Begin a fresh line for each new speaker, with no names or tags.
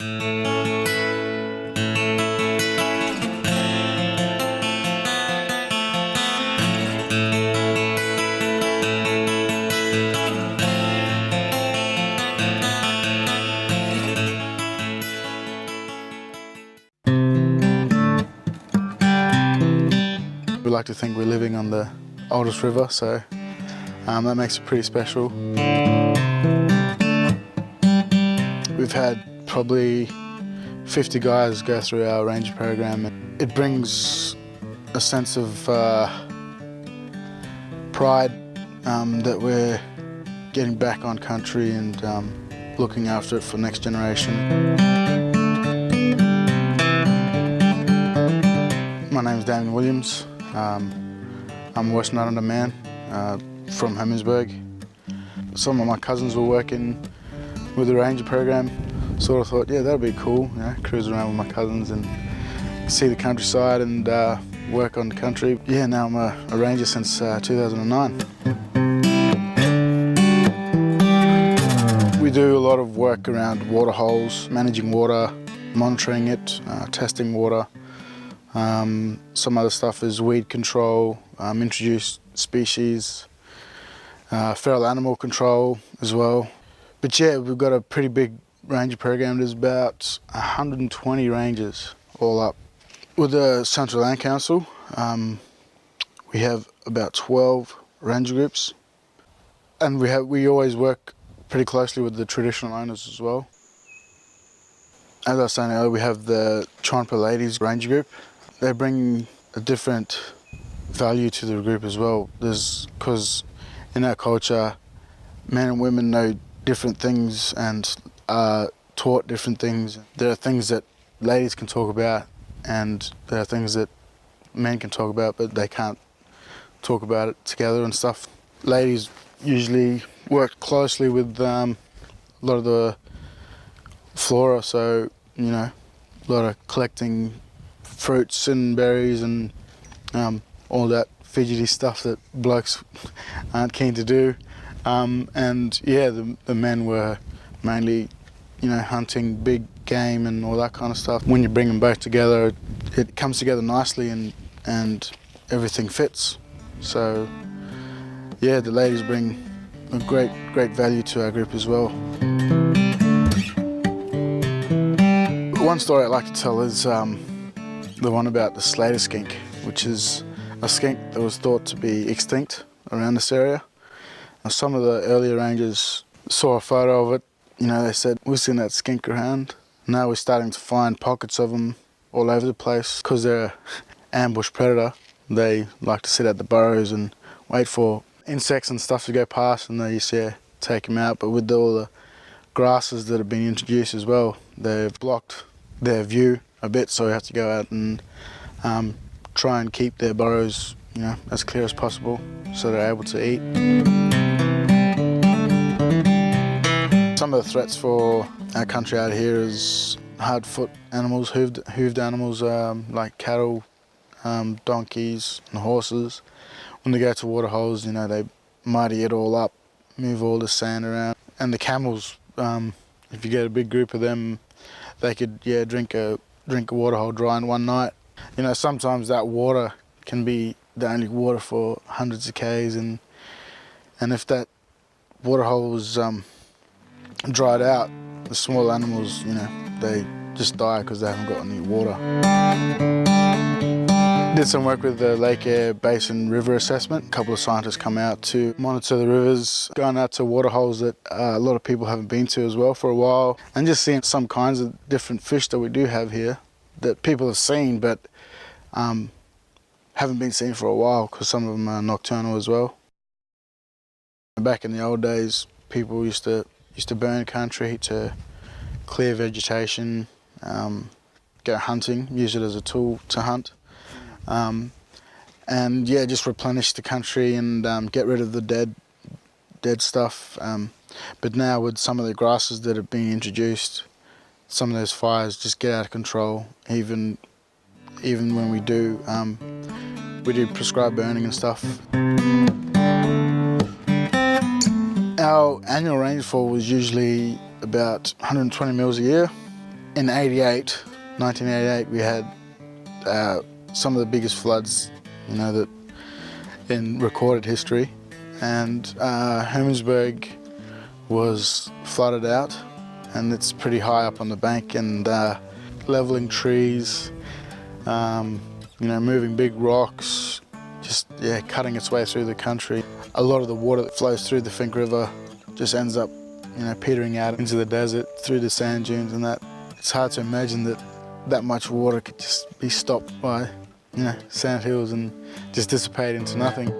We like to think we're living on the oldest river, so that makes it pretty special. We've had probably 50 guys go through our ranger program. It brings a sense of pride that we're getting back on country and looking after it for the next generation. My name's Damien Williams. I'm a Western Islander man from Helensburgh. Some of my cousins were working with the ranger program. Sort of thought, yeah, that'd be cool, you know, cruise around with my cousins and see the countryside and work on the country. Yeah, now I'm a ranger since 2009. We do a lot of work around water holes, managing water, monitoring it, testing water. Some other stuff is weed control, introduced species, feral animal control as well. But yeah, we've got a pretty big ranger program. There's about 120 rangers all up. With the Central Land Council, we have about 12 ranger groups, and we always work pretty closely with the traditional owners as well. As I was saying earlier, we have the Chonpa Ladies Ranger Group. They bring a different value to the group as well. Because in our culture, men and women know different things and are taught different things. There are things that ladies can talk about, and there are things that men can talk about, but they can't talk about it together and stuff. Ladies usually work closely with a lot of the flora, so, you know, a lot of collecting fruits and berries and all that fidgety stuff that blokes aren't keen to do. And yeah, the men were mainly, you know, hunting big game and all that kind of stuff. When you bring them both together, it comes together nicely and everything fits. So yeah, the ladies bring a great value to our group as well. One story I'd like to tell is the one about the Slater skink, which is a skink that was thought to be extinct around this area. Some of the earlier rangers saw a photo of it. You know, they said, we've seen that skink around. Now we're starting to find pockets of them all over the place. Because they're an ambush predator, they like to sit at the burrows and wait for insects and stuff to go past, and they just, yeah, take them out. But with all the grasses that have been introduced as well, they've blocked their view a bit, so we have to go out and try and keep their burrows, you know, as clear as possible so they're able to eat. Some of the threats for our country out here is hard-foot animals, hooved animals like cattle, donkeys and horses. When they go to water holes, you know, they muddy it all up, move all the sand around. And the camels, if you get a big group of them, they could, yeah, drink a water hole dry in one night. You know, sometimes that water can be the only water for hundreds of k's, and if that water hole was dried out, the small animals, you know, they just die because they haven't got any water. Did some work with the Eyre Basin river assessment. A couple of scientists come out to monitor the rivers, going out to water holes that a lot of people haven't been to as well for a while, and just seeing some kinds of different fish that we do have here that people have seen but haven't been seen for a while, because some of them are nocturnal as well. Back in the old days, people used to burn country to clear vegetation, go hunting, use it as a tool to hunt. And yeah, just replenish the country and get rid of the dead stuff. But now with some of the grasses that have been introduced, some of those fires just get out of control. Even when we do prescribed burning and stuff. Our annual rainfall was usually about 120 mils a year. In 1988, we had some of the biggest floods, that in recorded history, and Hermannsburg was flooded out, and it's pretty high up on the bank, and levelling trees, moving big rocks, just cutting its way through the country. A lot of the water that flows through the Finke River just ends up petering out into the desert, through the sand dunes and that. It's hard to imagine that much water could just be stopped by, sand hills and just dissipate into nothing.